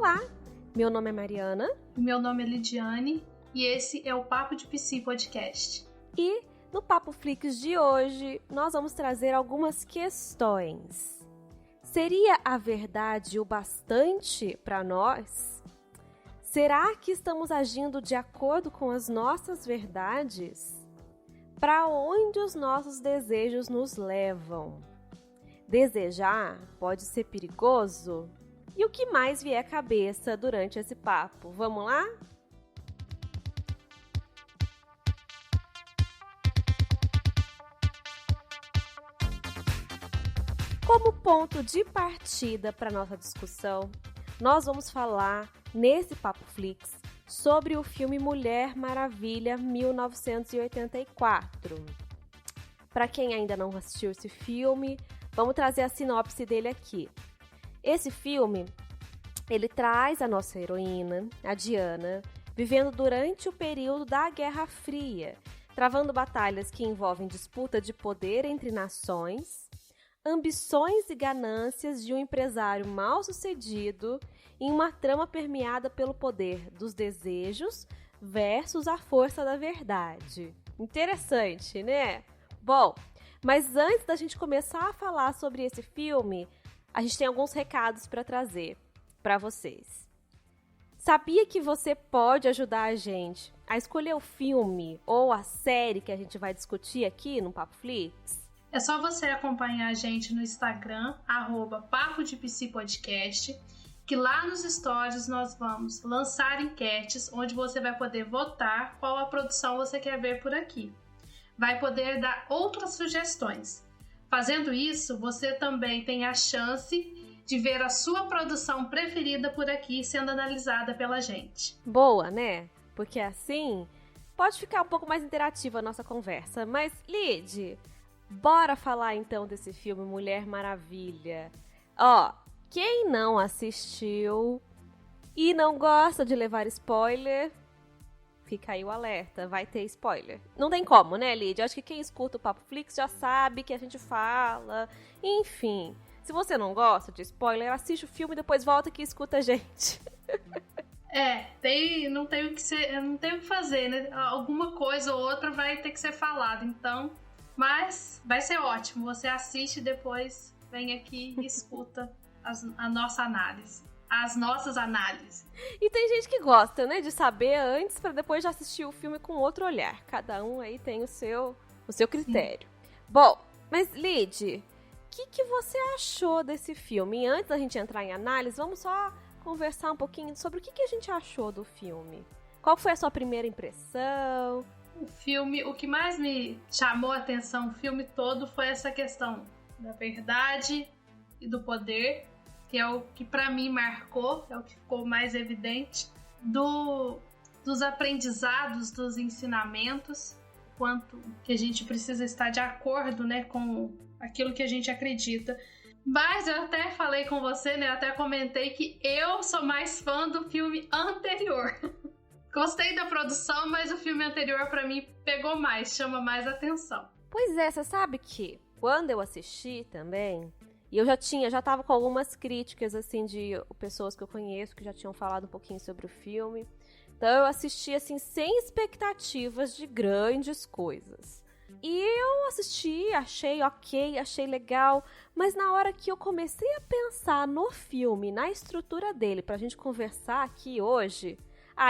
Olá, meu nome é Mariana. Meu nome é Lidiane e esse é o Papo de Psi Podcast. E no Papo Flix de hoje nós vamos trazer algumas questões. Seria a verdade o bastante para nós? Será que estamos agindo de acordo com as nossas verdades? Para onde os nossos desejos nos levam? Desejar pode ser perigoso? E o que mais vier à cabeça durante esse papo? Vamos lá? Como ponto de partida para nossa discussão, nós vamos falar nesse Papo Flix sobre o filme Mulher Maravilha 1984. Para quem ainda não assistiu esse filme, vamos trazer a sinopse dele aqui. Esse filme, ele traz a nossa heroína, a Diana, vivendo durante o período da Guerra Fria, travando batalhas que envolvem disputa de poder entre nações, ambições e ganâncias de um empresário mal-sucedido em uma trama permeada pelo poder dos desejos versus a força da verdade. Interessante, né? Bom, mas antes da gente começar a falar sobre esse filme, a gente tem alguns recados para trazer para vocês. Sabia que você pode ajudar a gente a escolher o filme ou a série que a gente vai discutir aqui no Papo Flix? É só você acompanhar a gente no Instagram, @Papo de Psi Podcast, que lá nos stories nós vamos lançar enquetes onde você vai poder votar qual a produção você quer ver por aqui. Vai poder dar outras sugestões. Fazendo isso, você também tem a chance de ver a sua produção preferida por aqui sendo analisada pela gente. Boa, né? Porque assim pode ficar um pouco mais interativa a nossa conversa. Mas, Lid, bora falar então desse filme Mulher Maravilha. Ó, quem não assistiu e não gosta de levar spoiler, fica aí o alerta, vai ter spoiler. Não tem como, né, Lid? Acho que quem escuta o Papo Flix já sabe que a gente fala. Enfim, se você não gosta de spoiler, assiste o filme e depois volta aqui e escuta a gente. Não tem o que fazer, né? Alguma coisa ou outra vai ter que ser falada, então. Mas vai ser ótimo. Você assiste e depois vem aqui e escuta a nossa análise. As nossas análises. E tem gente que gosta, né, de saber antes pra depois já assistir o filme com outro olhar. Cada um aí tem o seu critério. Sim. Bom, mas Lid, o que você achou desse filme? E antes da gente entrar em análise, vamos só conversar um pouquinho sobre o que a gente achou do filme. Qual foi a sua primeira impressão? O filme, o que mais me chamou a atenção o filme todo foi essa questão da verdade e do poder, que é o que pra mim marcou, é o que ficou mais evidente, dos aprendizados, dos ensinamentos, quanto que a gente precisa estar de acordo, né, com aquilo que a gente acredita. Mas eu até falei com você, né, até comentei que eu sou mais fã do filme anterior. Gostei da produção, mas o filme anterior pra mim pegou mais, chama mais atenção. Pois é, você sabe que quando eu assisti também, e eu já tava com algumas críticas, assim, de pessoas que eu conheço que já tinham falado um pouquinho sobre o filme. Então eu assisti, assim, sem expectativas de grandes coisas. E eu assisti, achei ok, achei legal, mas na hora que eu comecei a pensar no filme, na estrutura dele, pra gente conversar aqui hoje,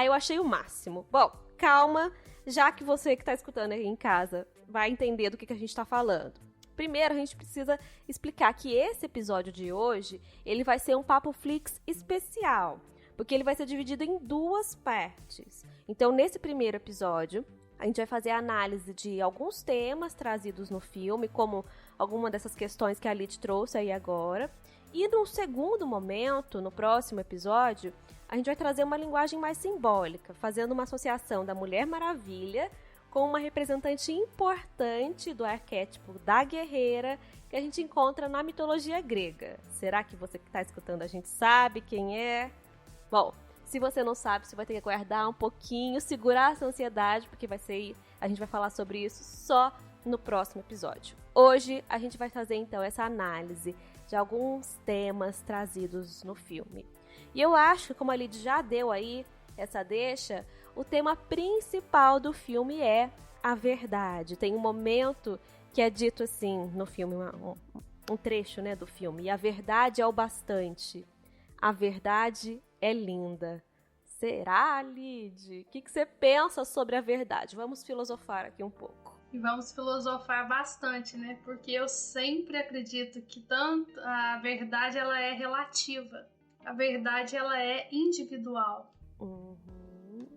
eu achei o máximo. Bom, calma, já que você que tá escutando aí em casa vai entender do que a gente tá falando. Primeiro, a gente precisa explicar que esse episódio de hoje, ele vai ser um Papo Flix especial, porque ele vai ser dividido em duas partes. Então, nesse primeiro episódio, a gente vai fazer a análise de alguns temas trazidos no filme, como alguma dessas questões que a Lid trouxe aí agora. E no segundo momento, no próximo episódio, a gente vai trazer uma linguagem mais simbólica, fazendo uma associação da Mulher Maravilha com uma representante importante do arquétipo da guerreira que a gente encontra na mitologia grega. Será que você que está escutando a gente sabe quem é? Bom, se você não sabe, você vai ter que aguardar um pouquinho, segurar essa ansiedade, porque a gente vai falar sobre isso só no próximo episódio. Hoje a gente vai fazer então essa análise de alguns temas trazidos no filme. E eu acho que, como a Lid já deu aí essa deixa, o tema principal do filme é a verdade. Tem um momento que é dito assim no filme, um trecho, né, do filme. E a verdade é o bastante. A verdade é linda. Será, Lid? O que você pensa sobre a verdade? Vamos filosofar aqui um pouco. E vamos filosofar bastante, né? Porque eu sempre acredito que tanto a verdade ela é relativa. A verdade ela é individual.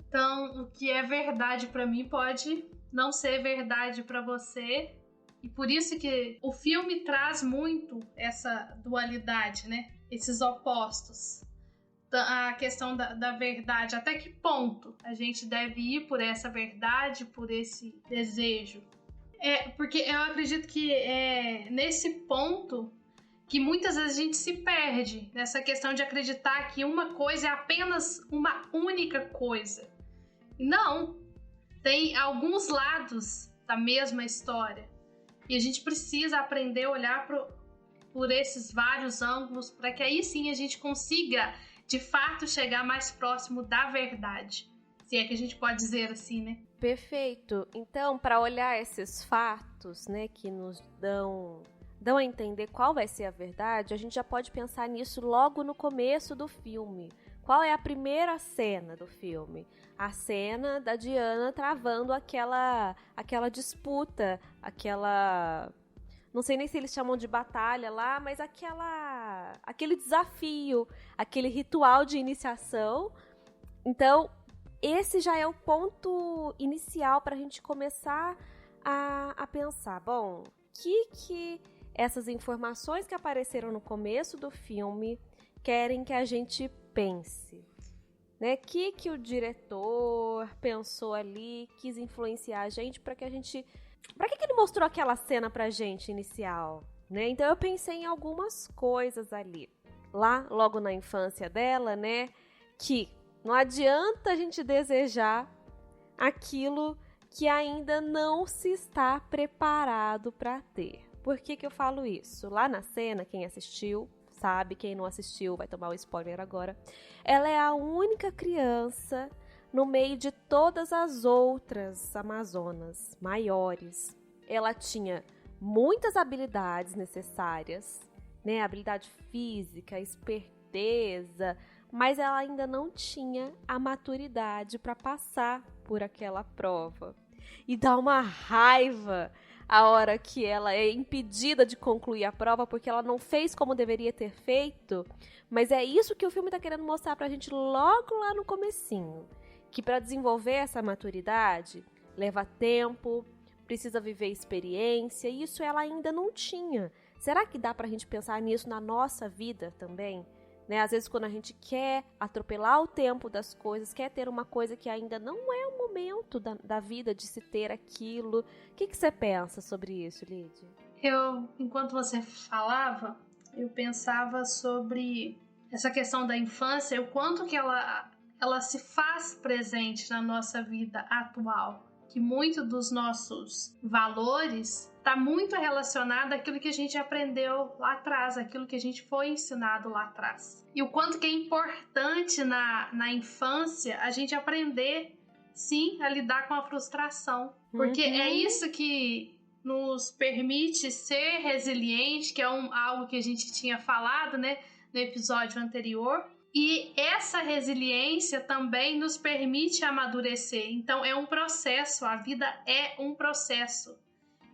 Então, o que é verdade para mim pode não ser verdade para você. E por isso que o filme traz muito essa dualidade, né? Esses opostos. A questão da verdade, até que ponto a gente deve ir por essa verdade, por esse desejo. Porque eu acredito que é nesse ponto que muitas vezes a gente se perde, nessa questão de acreditar que uma coisa é apenas uma única coisa. E não, tem alguns lados da mesma história. E a gente precisa aprender a olhar por esses vários ângulos para que aí sim a gente consiga de fato chegar mais próximo da verdade, se é que a gente pode dizer assim, né? Perfeito. Então, para olhar esses fatos, né, que nos dão a entender qual vai ser a verdade, a gente já pode pensar nisso logo no começo do filme. Qual é a primeira cena do filme? A cena da Diana travando aquela disputa, não sei nem se eles chamam de batalha lá, mas aquele desafio, aquele ritual de iniciação. Então, esse já é o ponto inicial para a gente começar a pensar. Bom, que essas informações que apareceram no começo do filme querem que a gente pense? Né? Que o diretor pensou ali, quis influenciar a gente para que a gente... Pra que ele mostrou aquela cena pra gente inicial, né? Então eu pensei em algumas coisas ali. Lá, logo na infância dela, né? Que não adianta a gente desejar aquilo que ainda não se está preparado para ter. Por que eu falo isso? Lá na cena, quem assistiu sabe, quem não assistiu vai tomar o spoiler agora. Ela é a única criança no meio de todas as outras Amazonas maiores. Ela tinha muitas habilidades necessárias, né? Habilidade física, esperteza, mas ela ainda não tinha a maturidade para passar por aquela prova. E dá uma raiva a hora que ela é impedida de concluir a prova porque ela não fez como deveria ter feito. Mas é isso que o filme está querendo mostrar pra gente logo lá no comecinho. Que para desenvolver essa maturidade leva tempo, precisa viver experiência, e isso ela ainda não tinha. Será que dá pra gente pensar nisso na nossa vida também? Né? Às vezes quando a gente quer atropelar o tempo das coisas, quer ter uma coisa que ainda não é o momento da vida de se ter aquilo. O que você pensa sobre isso, Lid? Enquanto você falava, eu pensava sobre essa questão da infância, o quanto que ela se faz presente na nossa vida atual. Que muito dos nossos valores está muito relacionado àquilo que a gente aprendeu lá atrás, aquilo que a gente foi ensinado lá atrás. E o quanto que é importante na infância a gente aprender, sim, a lidar com a frustração. Porque é isso que nos permite ser resiliente, que é algo que a gente tinha falado, né, no episódio anterior. E essa resiliência também nos permite amadurecer. Então é um processo, a vida é um processo.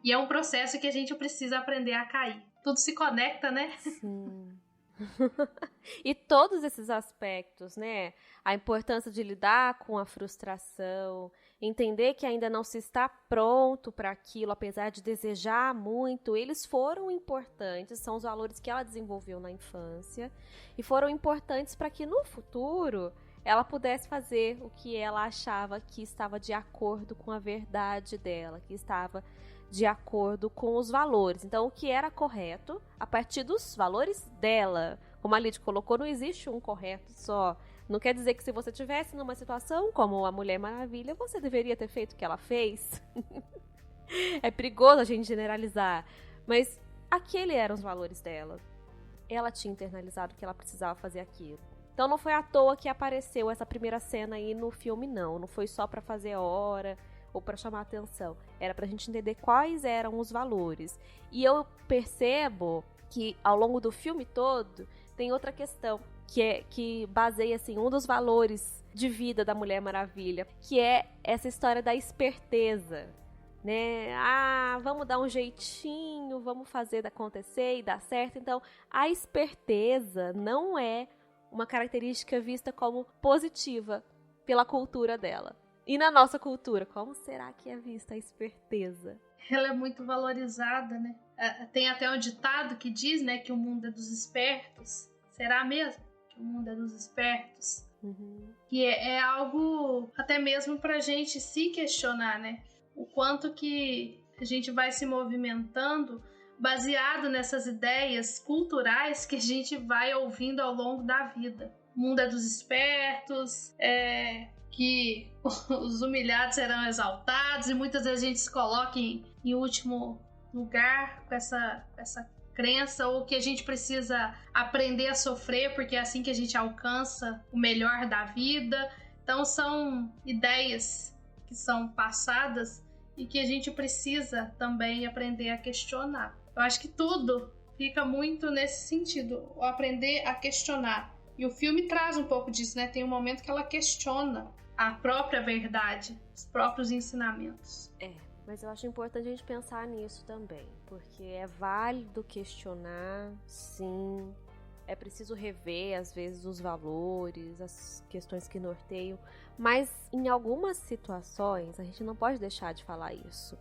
E é um processo que a gente precisa aprender a cair. Tudo se conecta, né? Sim. E todos esses aspectos, né? A importância de lidar com a frustração, entender que ainda não se está pronto para aquilo, apesar de desejar muito, eles foram importantes, são os valores que ela desenvolveu na infância e foram importantes para que no futuro ela pudesse fazer o que ela achava que estava de acordo com a verdade dela, que estava de acordo com os valores. Então, o que era correto a partir dos valores dela. Como a Lid colocou, não existe um correto só. Não quer dizer que se você estivesse numa situação como a Mulher Maravilha, você deveria ter feito o que ela fez. É perigoso a gente generalizar. Mas aqueles eram os valores dela. Ela tinha internalizado que ela precisava fazer aquilo. Então não foi à toa que apareceu essa primeira cena aí no filme, não foi só pra fazer hora ou pra chamar atenção, era pra gente entender quais eram os valores. E eu percebo que ao longo do filme todo tem outra questão, que baseia assim, um dos valores de vida da Mulher Maravilha, que é essa história da esperteza, né? Vamos dar um jeitinho, vamos fazer acontecer e dar certo. Então, a esperteza não é uma característica vista como positiva pela cultura dela. E na nossa cultura, como será que é vista a esperteza? Ela é muito valorizada, né? Tem até um ditado que diz, né, que o mundo é dos espertos. Será mesmo que o mundo é dos espertos? Uhum. Que é algo até mesmo pra gente se questionar, né? O quanto que a gente vai se movimentando baseado nessas ideias culturais que a gente vai ouvindo ao longo da vida. O mundo é dos espertos, que os humilhados serão exaltados, e muitas vezes a gente se coloca em último lugar com essa crença, ou que a gente precisa aprender a sofrer porque é assim que a gente alcança o melhor da vida. Então são ideias que são passadas e que a gente precisa também aprender a questionar. Eu acho que tudo fica muito nesse sentido, o aprender a questionar. E o filme traz um pouco disso, né? Tem um momento que ela questiona a própria verdade, os próprios ensinamentos. Mas eu acho importante a gente pensar nisso também, porque é válido questionar, sim. É preciso rever, às vezes, os valores, as questões que norteiam. Mas, em algumas situações, a gente não pode deixar de falar isso.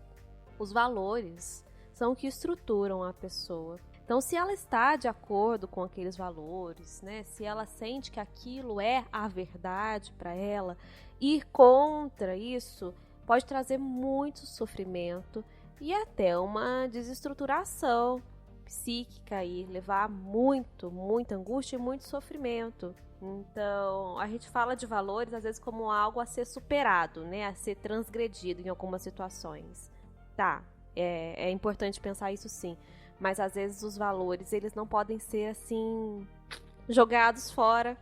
Os valores são o que estruturam a pessoa. Então, se ela está de acordo com aqueles valores, né? Se ela sente que aquilo é a verdade para ela, ir contra isso pode trazer muito sofrimento e até uma desestruturação psíquica e levar muita angústia e muito sofrimento. Então, a gente fala de valores às vezes como algo a ser superado, né? A ser transgredido em algumas situações. Tá, é importante pensar isso sim, mas às vezes os valores, eles não podem ser assim jogados fora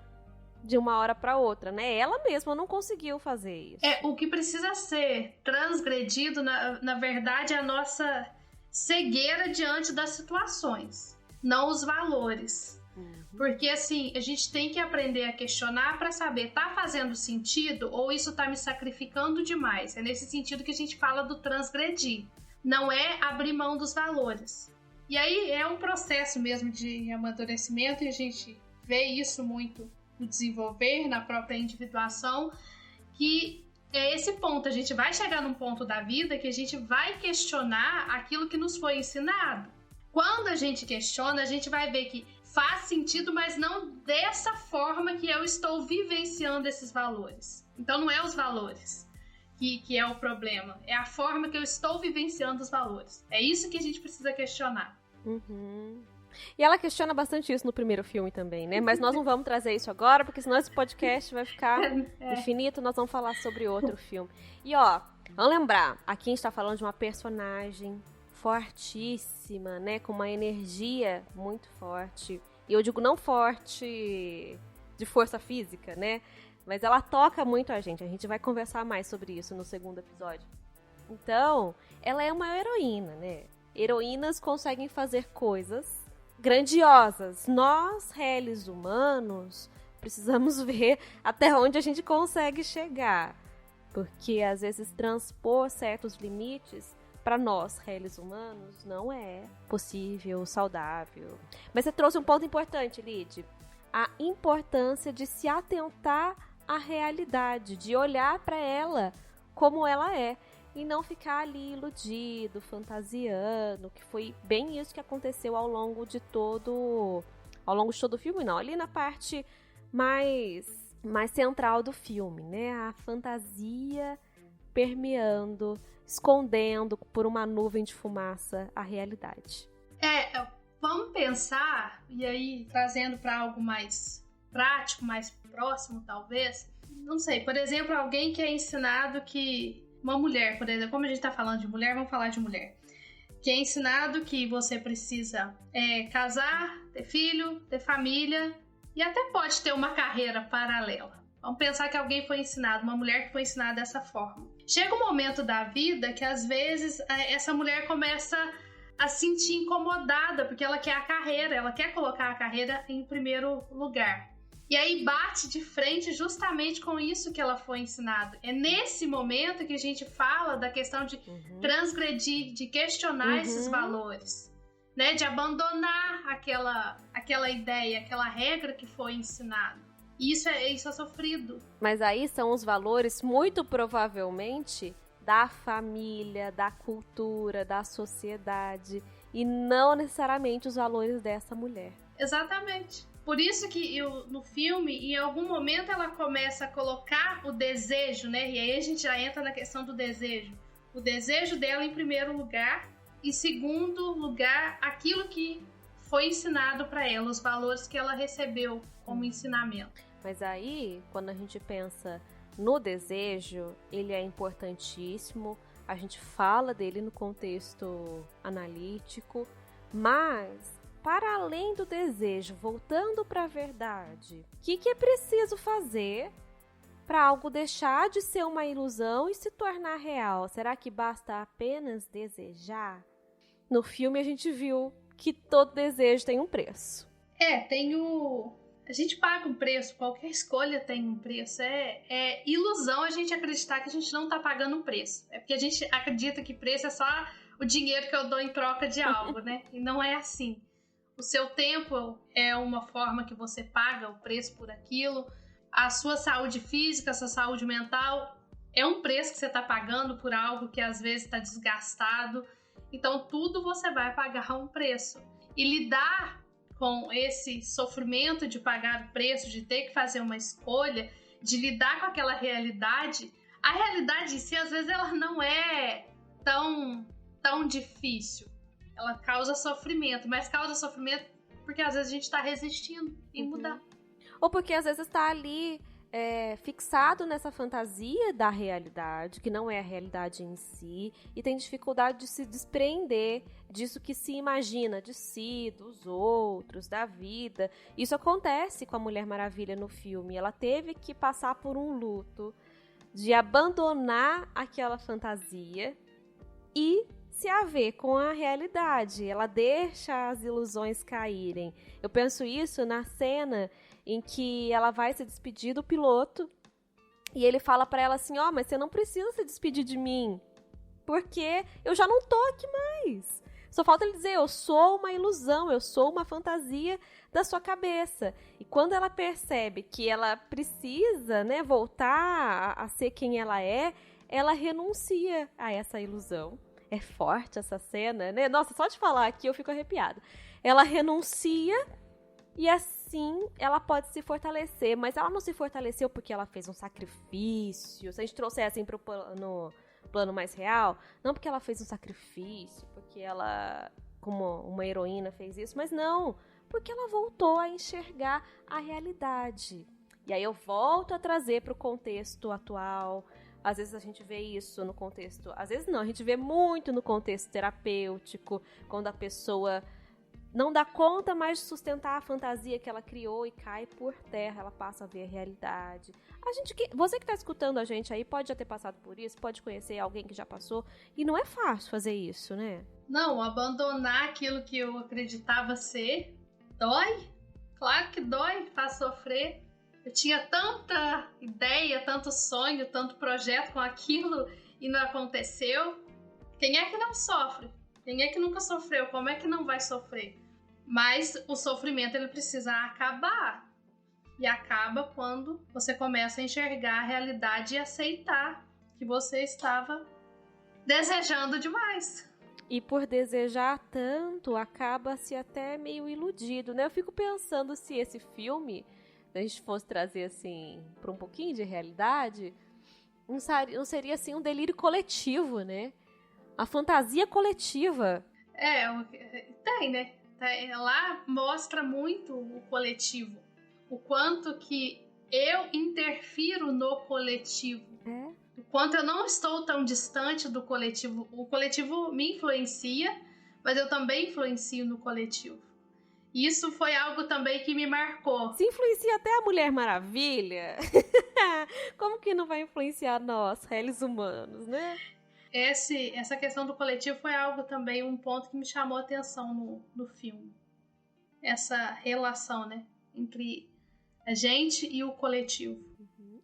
de uma hora para outra, né? Ela mesma não conseguiu fazer isso. O que precisa ser transgredido, na verdade, é a nossa cegueira diante das situações, não os valores. Porque, assim, a gente tem que aprender a questionar para saber, tá fazendo sentido ou isso tá me sacrificando demais? É nesse sentido que a gente fala do transgredir. Não é abrir mão dos valores. E aí é um processo mesmo de amadurecimento e a gente vê isso muito no desenvolver, na própria individuação, que é esse ponto. A gente vai chegar num ponto da vida que a gente vai questionar aquilo que nos foi ensinado. Quando a gente questiona, a gente vai ver que faz sentido, mas não dessa forma que eu estou vivenciando esses valores. Então não é os valores que é o problema, é a forma que eu estou vivenciando os valores. É isso que a gente precisa questionar. Uhum. E ela questiona bastante isso no primeiro filme também, né? Mas nós não vamos trazer isso agora, porque senão esse podcast vai ficar infinito, nós vamos falar sobre outro filme. E ó, vamos lembrar, aqui a gente tá falando de uma personagem fortíssima, né? Com uma energia muito forte. E eu digo não forte de força física, né? Mas ela toca muito a gente vai conversar mais sobre isso no segundo episódio. Então, ela é uma heroína, né? Heroínas conseguem fazer coisas grandiosas. Nós, réis humanos, precisamos ver até onde a gente consegue chegar. Porque, às vezes, transpor certos limites, para nós, réis humanos, não é possível, saudável. Mas você trouxe um ponto importante, Lid. A importância de se atentar à realidade, de olhar para ela como ela é. E não ficar ali iludido, fantasiando, que foi bem isso que aconteceu ao longo de todo o filme, não. Ali na parte mais central do filme, né? A fantasia permeando, escondendo por uma nuvem de fumaça a realidade. Vamos pensar, e aí trazendo para algo mais prático, mais próximo talvez. Não sei, por exemplo, alguém que é ensinado que uma mulher, por exemplo, como a gente tá falando de mulher, vamos falar de mulher. Que é ensinado que você precisa casar, ter filho, ter família e até pode ter uma carreira paralela. Vamos pensar que alguém foi ensinado, uma mulher que foi ensinada dessa forma. Chega um momento da vida que às vezes essa mulher começa a se sentir incomodada, porque ela quer a carreira, ela quer colocar a carreira em primeiro lugar. E aí bate de frente justamente com isso que ela foi ensinada. É nesse momento que a gente fala da questão de transgredir, de questionar esses valores, né? De abandonar aquela ideia, aquela regra que foi ensinada. E isso é sofrido. Mas aí são os valores, muito provavelmente, da família, da cultura, da sociedade, e não necessariamente os valores dessa mulher. Exatamente. Por isso que no filme, em algum momento, ela começa a colocar o desejo, né? E aí a gente já entra na questão do desejo. O desejo dela em primeiro lugar, e em segundo lugar, aquilo que foi ensinado para ela, os valores que ela recebeu como ensinamento. Mas aí, quando a gente pensa no desejo, ele é importantíssimo, a gente fala dele no contexto analítico, mas para além do desejo, voltando para a verdade, o que é preciso fazer para algo deixar de ser uma ilusão e se tornar real? Será que basta apenas desejar? No filme a gente viu que todo desejo tem um preço. A gente paga um preço, qualquer escolha tem um preço. É ilusão a gente acreditar que a gente não está pagando um preço. É porque a gente acredita que preço é só o dinheiro que eu dou em troca de algo, né? E não é assim. O seu tempo é uma forma que você paga o preço por aquilo. A sua saúde física, a sua saúde mental é um preço que você está pagando por algo que às vezes está desgastado. Então tudo você vai pagar um preço. E lidar com esse sofrimento de pagar o preço, de ter que fazer uma escolha, de lidar com aquela realidade, a realidade em si, às vezes, ela não é tão difícil. Ela causa sofrimento, mas causa sofrimento porque às vezes a gente está resistindo em mudar. Ou porque às vezes está ali fixado nessa fantasia da realidade, que não é a realidade em si, e tem dificuldade de se desprender disso que se imagina de si, dos outros, da vida. Isso acontece com a Mulher Maravilha no filme. Ela teve que passar por um luto de abandonar aquela fantasia e se haver com a realidade. Ela deixa as ilusões caírem. Eu penso isso na cena em que ela vai se despedir do piloto e ele fala pra ela assim, mas você não precisa se despedir de mim, porque eu já não tô aqui mais. Só falta ele dizer, eu sou uma ilusão, eu sou uma fantasia da sua cabeça. E quando ela percebe que ela precisa, né, voltar a ser quem ela é, ela renuncia a essa ilusão. É forte essa cena, né? Nossa, só de falar aqui eu fico arrepiada. Ela renuncia e assim ela pode se fortalecer, mas ela não se fortaleceu porque ela fez um sacrifício. Se a gente trouxer assim pro plano mais real, não porque ela fez um sacrifício, porque ela, como uma heroína, fez isso, mas não, porque ela voltou a enxergar a realidade. E aí eu volto a trazer pro contexto atual. Às vezes a gente vê isso no contexto... Às vezes não, a gente vê muito no contexto terapêutico, quando a pessoa não dá conta mais de sustentar a fantasia que ela criou e cai por terra, ela passa a ver a realidade. Você que está escutando a gente aí pode já ter passado por isso, pode conhecer alguém que já passou, e não é fácil fazer isso, né? Não, abandonar aquilo que eu acreditava ser dói. Claro que dói, faz sofrer. Eu tinha tanta ideia, tanto sonho, tanto projeto com aquilo e não aconteceu. Quem é que não sofre? Quem é que nunca sofreu? Como é que não vai sofrer? Mas o sofrimento ele precisa acabar. E acaba quando você começa a enxergar a realidade e aceitar que você estava desejando demais. E por desejar tanto, acaba-se até meio iludido, né? Eu fico pensando se esse filme... Se a gente fosse trazer, assim, para um pouquinho de realidade, não seria, assim, um delírio coletivo, né? A fantasia coletiva. Tem, né? Lá mostra muito o coletivo. O quanto que eu interfiro no coletivo. O quanto eu não estou tão distante do coletivo. O coletivo me influencia, mas eu também influencio no coletivo. Isso foi algo também que me marcou. Se influencia até a Mulher Maravilha, como que não vai influenciar nós, réis humanos, né? Essa questão do coletivo foi algo também, um ponto que me chamou a atenção no filme. Essa relação, né, entre a gente e o coletivo.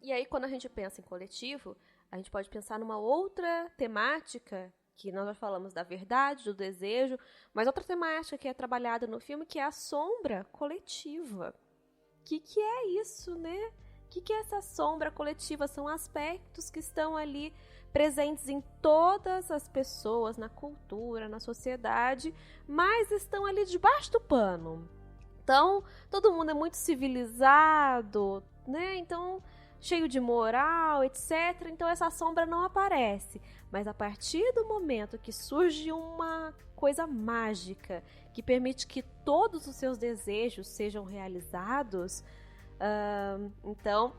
E aí, quando a gente pensa em coletivo, a gente pode pensar numa outra temática, que nós já falamos da verdade, do desejo, mas outra temática que é trabalhada no filme, que é a sombra coletiva. O que é isso, né? O que é essa sombra coletiva? São aspectos que estão ali presentes em todas as pessoas, na cultura, na sociedade, mas estão ali debaixo do pano. Então, todo mundo é muito civilizado, né? Então, cheio de moral, etc. Então, essa sombra não aparece. Mas a partir do momento que surge uma coisa mágica que permite que todos os seus desejos sejam realizados, então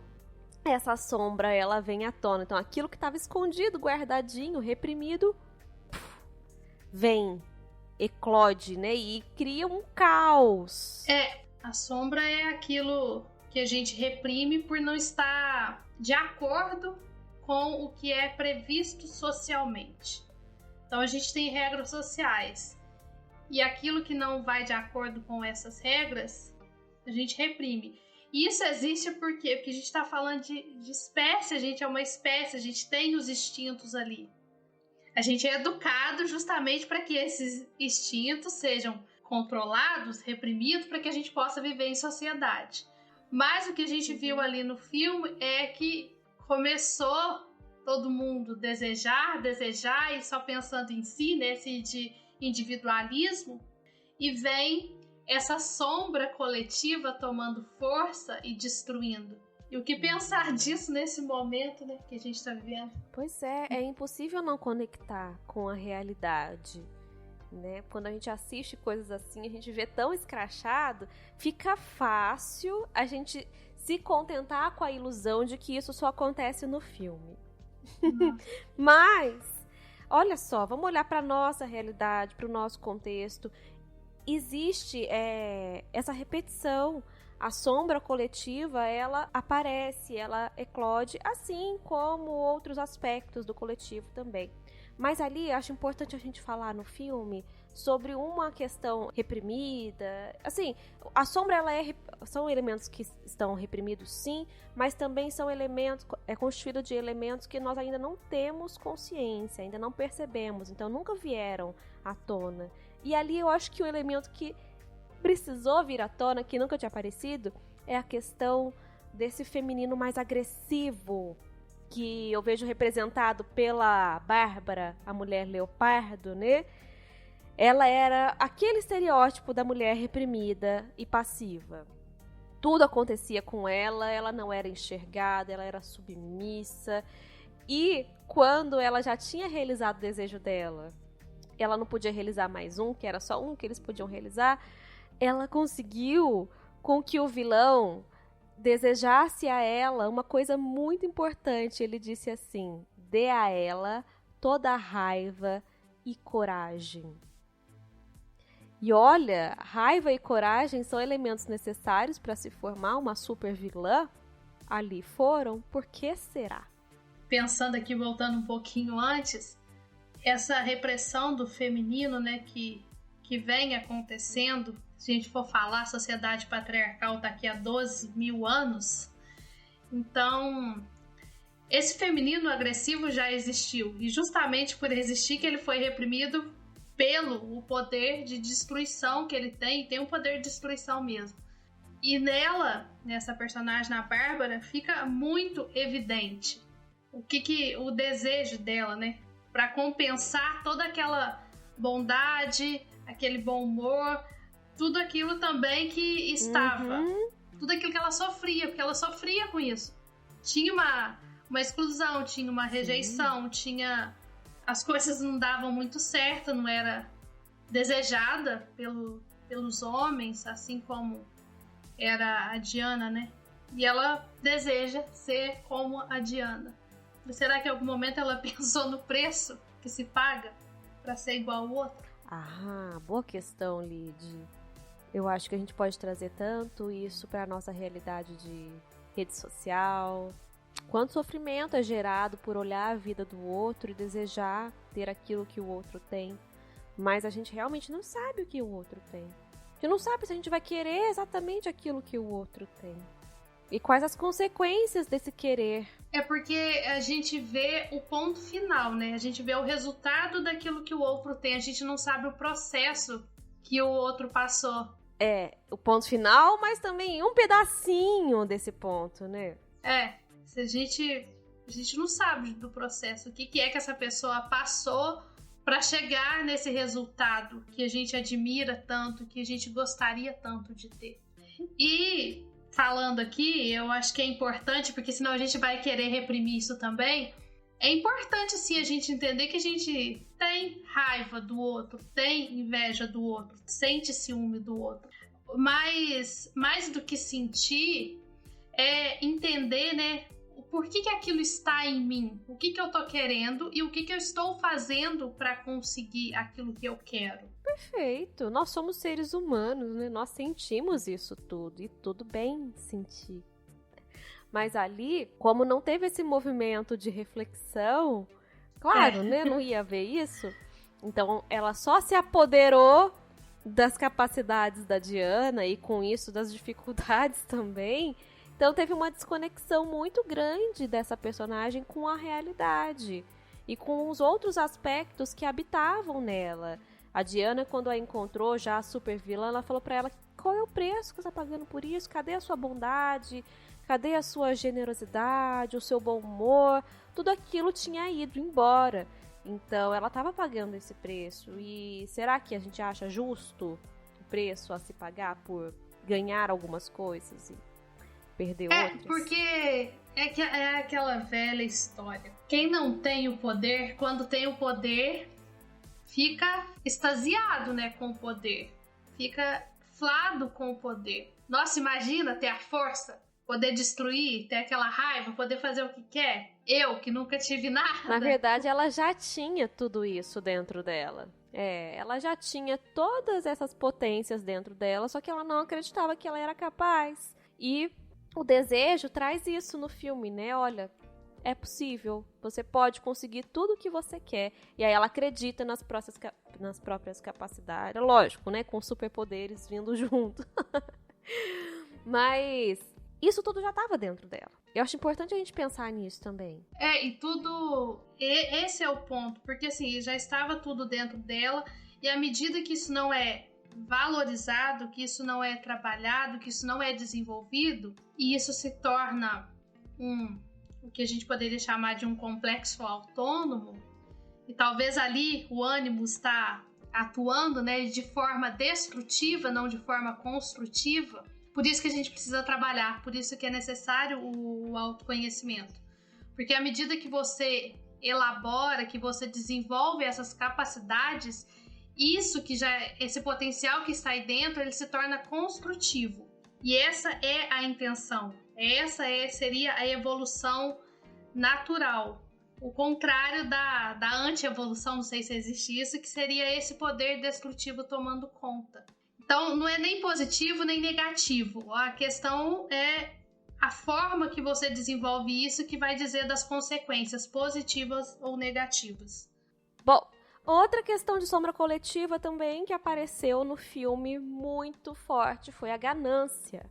essa sombra ela vem à tona. Então aquilo que estava escondido, guardadinho, reprimido, vem, eclode, né? E cria um caos. A sombra é aquilo que a gente reprime por não estar de acordo com o que é previsto socialmente. Então a gente tem regras sociais. E aquilo que não vai de acordo com essas regras, a gente reprime. E isso existe por quê? Porque a gente está falando de espécie, a gente é uma espécie, a gente tem os instintos ali. A gente é educado justamente para que esses instintos sejam controlados, reprimidos, para que a gente possa viver em sociedade. Mas o que a gente viu ali no filme é que começou todo mundo desejar e só pensando em si, nesse de individualismo, e vem essa sombra coletiva tomando força e destruindo. E o que pensar disso nesse momento, né, que a gente está vivendo? Pois é impossível não conectar com a realidade, né? Quando a gente assiste coisas assim, a gente vê tão escrachado, fica fácil a gente se contentar com a ilusão de que isso só acontece no filme. Mas, olha só, vamos olhar para a nossa realidade, para o nosso contexto. Existe essa repetição. A sombra coletiva, ela aparece, ela eclode, assim como outros aspectos do coletivo também. Mas ali, acho importante a gente falar no filme sobre uma questão reprimida. Assim, a sombra, são elementos que estão reprimidos, sim, mas também são elementos, é constituído de elementos que nós ainda não temos consciência, ainda não percebemos, então nunca vieram à tona. E ali eu acho que o elemento que precisou vir à tona, que nunca tinha aparecido, é a questão desse feminino mais agressivo, que eu vejo representado pela Bárbara, a mulher leopardo, né? Ela era aquele estereótipo da mulher reprimida e passiva. Tudo acontecia com ela, ela não era enxergada, ela era submissa. E quando ela já tinha realizado o desejo dela, ela não podia realizar mais um, que era só um que eles podiam realizar, ela conseguiu com que o vilão desejasse a ela uma coisa muito importante. Ele disse assim: dê a ela toda a raiva e coragem. E olha, raiva e coragem são elementos necessários para se formar uma super vilã. Ali foram, por que será? Pensando aqui, voltando um pouquinho antes, essa repressão do feminino, né, que vem acontecendo, se a gente for falar, a sociedade patriarcal está aqui há 12 mil anos, então esse feminino agressivo já existiu, e justamente por existir que ele foi reprimido pelo o poder de destruição que ele tem um poder de destruição mesmo. E nessa personagem, na Bárbara, fica muito evidente o desejo dela, né, para compensar toda aquela bondade, aquele bom humor, tudo aquilo também que estava, tudo aquilo que ela sofria, porque ela sofria com isso. Tinha uma exclusão, tinha uma rejeição, as coisas não davam muito certo, não era desejada pelos homens, assim como era a Diana, né? E ela deseja ser como a Diana. Mas será que em algum momento ela pensou no preço que se paga para ser igual ao outro? Ah, boa questão, Lid. Eu acho que a gente pode trazer tanto isso para a nossa realidade de rede social. Quanto sofrimento é gerado por olhar a vida do outro e desejar ter aquilo que o outro tem. Mas a gente realmente não sabe o que o outro tem. A gente não sabe se a gente vai querer exatamente aquilo que o outro tem. E quais as consequências desse querer. É porque a gente vê o ponto final, né? A gente vê o resultado daquilo que o outro tem. A gente não sabe o processo que o outro passou. É, o ponto final, mas também um pedacinho desse ponto, né? Se a gente não sabe do processo, o que é que essa pessoa passou para chegar nesse resultado que a gente admira tanto, que a gente gostaria tanto de ter. E falando aqui, eu acho que é importante, porque senão a gente vai querer reprimir isso também. É importante, sim, a gente entender que a gente tem raiva do outro, tem inveja do outro, sente ciúme do outro. Mas, mais do que sentir, é entender, né, o porquê que aquilo está em mim, o que eu tô querendo e o que eu estou fazendo para conseguir aquilo que eu quero. Perfeito. Nós somos seres humanos, né? Nós sentimos isso tudo e tudo bem sentir. Mas ali, como não teve esse movimento de reflexão, claro, né? Não ia ver isso. Então, ela só se apoderou das capacidades da Diana e com isso das dificuldades também. Então, teve uma desconexão muito grande dessa personagem com a realidade e com os outros aspectos que habitavam nela. A Diana, quando a encontrou já a super vilã, ela falou pra ela: qual é o preço que você tá pagando por isso? Cadê a sua bondade? Cadê a sua generosidade, o seu bom humor? Tudo aquilo tinha ido embora. Então, ela estava pagando esse preço. E será que a gente acha justo o preço a se pagar por ganhar algumas coisas e perder outras? Porque é aquela velha história. Quem não tem o poder, quando tem o poder, fica extasiado, né, com o poder. Fica flado com o poder. Nossa, imagina ter a força, poder destruir, ter aquela raiva, poder fazer o que quer. Eu, que nunca tive nada. Na verdade, ela já tinha tudo isso dentro dela. Ela já tinha todas essas potências dentro dela, só que ela não acreditava que ela era capaz. E o desejo traz isso no filme, né? Olha, é possível, você pode conseguir tudo o que você quer. E aí ela acredita nas próprias capacidades. Lógico, né? Com superpoderes vindo junto. Mas isso tudo já estava dentro dela. Eu acho importante a gente pensar nisso também. E tudo... Esse é o ponto. Porque, assim, já estava tudo dentro dela. E à medida que isso não é valorizado, que isso não é trabalhado, que isso não é desenvolvido, e isso se torna o que a gente poderia chamar de um complexo autônomo, e talvez ali o ânimo está atuando, né, de forma destrutiva, não de forma construtiva. Por isso que a gente precisa trabalhar, por isso que é necessário o autoconhecimento. Porque à medida que você elabora, que você desenvolve essas capacidades, esse potencial que está aí dentro, ele se torna construtivo. E essa é a intenção. Seria a evolução natural. O contrário da anti-evolução, não sei se existe isso, que seria esse poder destrutivo tomando conta. Então, não é nem positivo nem negativo. A questão é a forma que você desenvolve isso que vai dizer das consequências positivas ou negativas. Bom, outra questão de sombra coletiva também que apareceu no filme muito forte foi a ganância.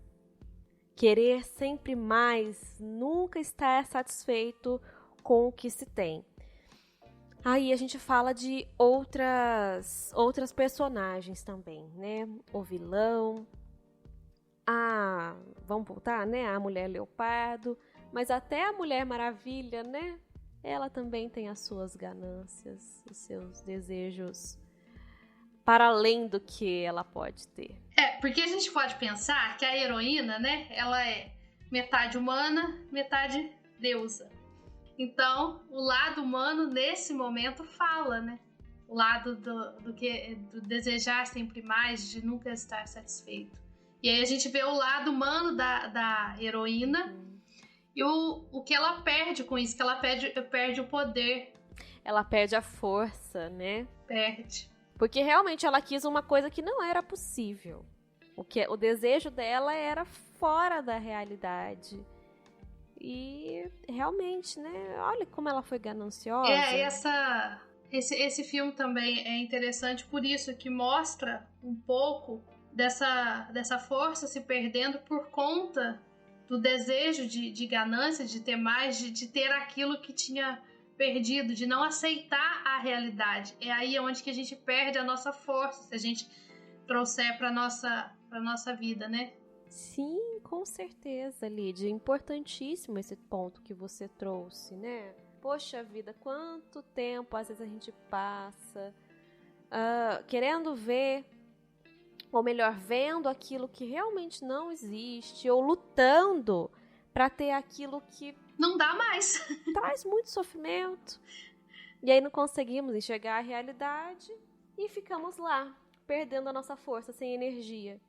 Querer sempre mais, nunca estar satisfeito com o que se tem. Aí a gente fala de outras personagens também, né? O vilão, vamos voltar, né? A Mulher Leopardo, mas até a Mulher Maravilha, né? Ela também tem as suas ganâncias, os seus desejos para além do que ela pode ter. Porque a gente pode pensar que a heroína, né? Ela é metade humana, metade deusa. Então, o lado humano, nesse momento, fala, né? O lado do desejar sempre mais, de nunca estar satisfeito. E aí a gente vê o lado humano da heroína e o que ela perde com isso, que ela perde o poder. Ela perde a força, né? Perde. Porque realmente ela quis uma coisa que não era possível. O desejo dela era fora da realidade. E realmente, né? Olha como ela foi gananciosa. Esse filme também é interessante por isso, que mostra um pouco dessa força se perdendo por conta do desejo de ganância, de ter mais, de ter aquilo que tinha perdido, de não aceitar a realidade. É aí onde que a gente perde a nossa força, se a gente trouxer para nossa vida, né? Sim, com certeza, Lídia. Importantíssimo esse ponto que você trouxe, né? Poxa vida, quanto tempo às vezes a gente passa querendo ver, ou melhor, vendo aquilo que realmente não existe, ou lutando para ter aquilo que não dá mais. Traz muito sofrimento. E aí não conseguimos enxergar a realidade e ficamos lá, perdendo a nossa força, sem energia.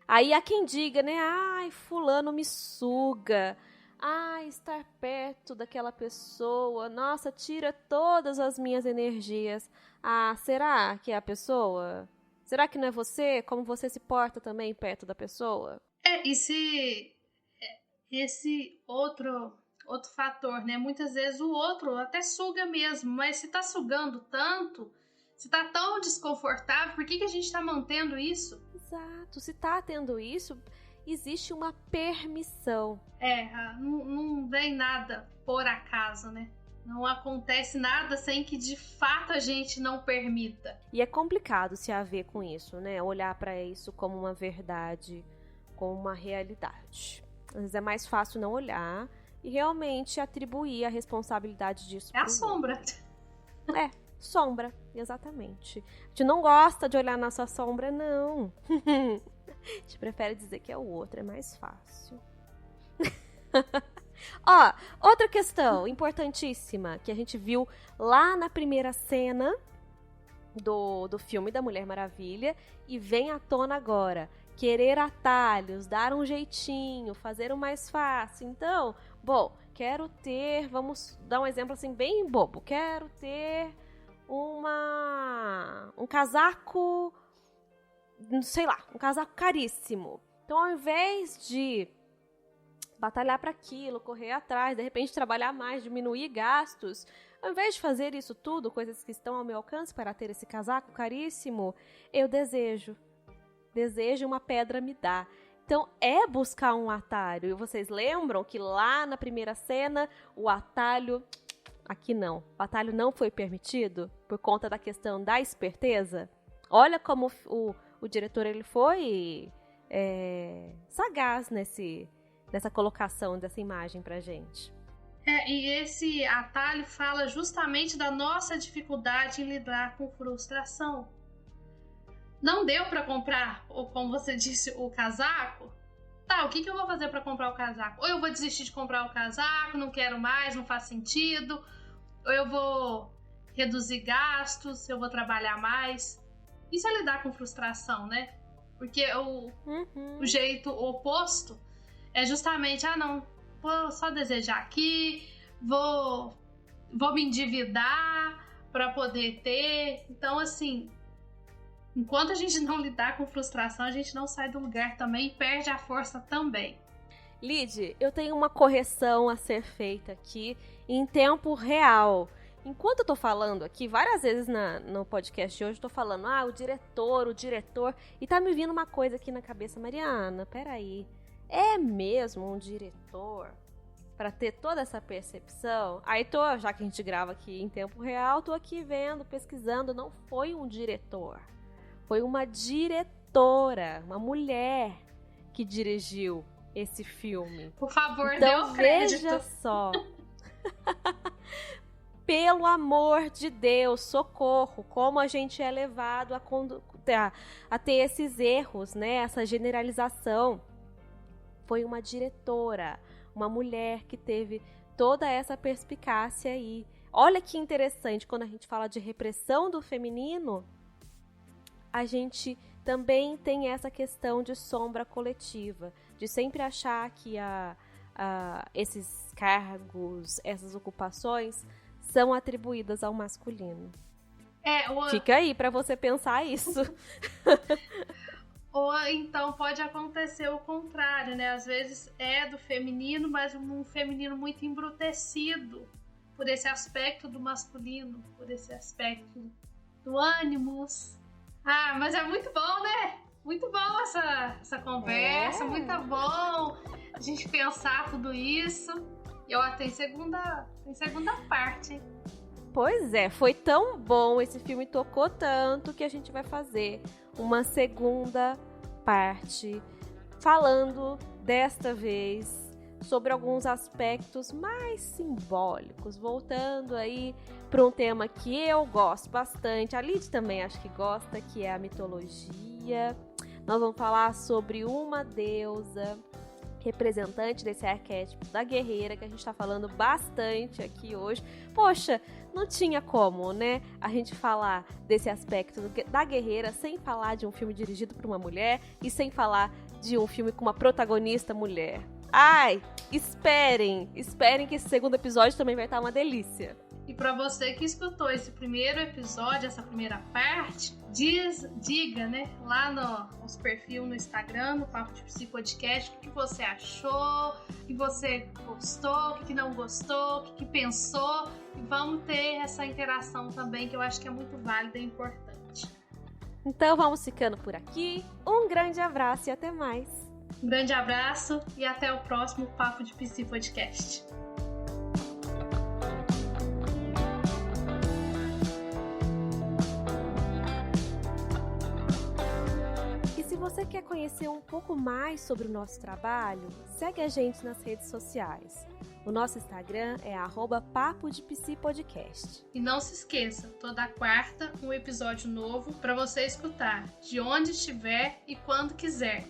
Aí há quem diga, né? Ai, fulano me suga. Ai, estar perto daquela pessoa, nossa, tira todas as minhas energias. Ah, será que é a pessoa? Será que não é você? Como você se porta também perto da pessoa? E se esse outro fator, né? Muitas vezes o outro até suga mesmo, mas se tá sugando tanto, se tá tão desconfortável, por que a gente tá mantendo isso? Exato, se tá tendo isso, existe uma permissão. Não vem nada por acaso, né? Não acontece nada sem que de fato a gente não permita. E é complicado se haver com isso, né? Olhar para isso como uma verdade, como uma realidade. Às vezes é mais fácil não olhar e realmente atribuir a responsabilidade disso. É a sombra. Sombra, exatamente. A gente não gosta de olhar nossa sombra, não. A gente prefere dizer que é o outro, é mais fácil. Outra questão importantíssima que a gente viu lá na primeira cena do filme da Mulher Maravilha e vem à tona agora. Querer atalhos, dar um jeitinho, fazer o mais fácil. Então, quero ter, vamos dar um exemplo assim bem bobo. Quero ter um casaco, sei lá, um casaco caríssimo. Então, ao invés de batalhar para aquilo, correr atrás, de repente trabalhar mais, diminuir gastos, ao invés de fazer isso tudo, coisas que estão ao meu alcance para ter esse casaco caríssimo, eu desejo uma pedra me dá. Então, é buscar um atalho. E vocês lembram que lá na primeira cena, o atalho... Aqui não. O atalho não foi permitido por conta da questão da esperteza. Olha como o diretor ele foi sagaz nessa colocação dessa imagem pra gente. E esse atalho fala justamente da nossa dificuldade em lidar com frustração. Não deu pra comprar, ou como você disse, o casaco? Tá, o que eu vou fazer pra comprar o casaco? Ou eu vou desistir de comprar o casaco, não quero mais, não faz sentido. Ou eu vou reduzir gastos, eu vou trabalhar mais. Isso é lidar com frustração, né? Porque o jeito oposto é justamente, não, vou só desejar aqui, vou me endividar pra poder ter. Então, assim, enquanto a gente não lidar com frustração, a gente não sai do lugar também e perde a força também. Lid, eu tenho uma correção a ser feita aqui em tempo real. Enquanto eu tô falando aqui, várias vezes no podcast de hoje, eu tô falando, o diretor, e tá me vindo uma coisa aqui na cabeça, Mariana, peraí, é mesmo um diretor pra ter toda essa percepção? Aí já que a gente grava aqui em tempo real, tô aqui vendo, pesquisando, não foi um diretor. Foi uma diretora, uma mulher que dirigiu esse filme. Por favor, então, dê o crédito. Veja só. Pelo amor de Deus, socorro. Como a gente é levado a ter esses erros, né? Essa generalização. Foi uma diretora, uma mulher que teve toda essa perspicácia aí. Olha que interessante, quando a gente fala de repressão do feminino, a gente também tem essa questão de sombra coletiva, de sempre achar que esses cargos, essas ocupações são atribuídas ao masculino. Fica aí pra você pensar isso. Ou então pode acontecer o contrário, né? Às vezes é do feminino, mas um feminino muito embrutecido por esse aspecto do masculino, por esse aspecto do ânimos. Ah, mas é muito bom, né? Muito bom essa conversa, muito bom a gente pensar tudo isso. E ó, tem segunda parte, hein? Pois é, foi tão bom, esse filme tocou tanto que a gente vai fazer uma segunda parte falando desta vez sobre alguns aspectos mais simbólicos, voltando aí para um tema que eu gosto bastante, a Lid também acho que gosta, que é a mitologia. Nós vamos falar sobre uma deusa representante desse arquétipo da guerreira, que a gente tá falando bastante aqui hoje. Poxa, não tinha como, né, a gente falar desse aspecto da guerreira sem falar de um filme dirigido por uma mulher e sem falar de um filme com uma protagonista mulher. Ai, esperem que esse segundo episódio também vai estar uma delícia. E para você que escutou esse primeiro episódio, essa primeira parte, diga, né, lá no nosso perfil no Instagram, no Papo de Psi Podcast, o que você achou, o que você gostou, o que não gostou, o que pensou. E vamos ter essa interação também, que eu acho que é muito válida e importante. Então vamos ficando por aqui. Um grande abraço e até mais. Um grande abraço e até o próximo Papo de Psi Podcast. Se você quer conhecer um pouco mais sobre o nosso trabalho, segue a gente nas redes sociais. O nosso Instagram é @papodepsipodcast. E não se esqueça, toda quarta um episódio novo para você escutar de onde estiver e quando quiser.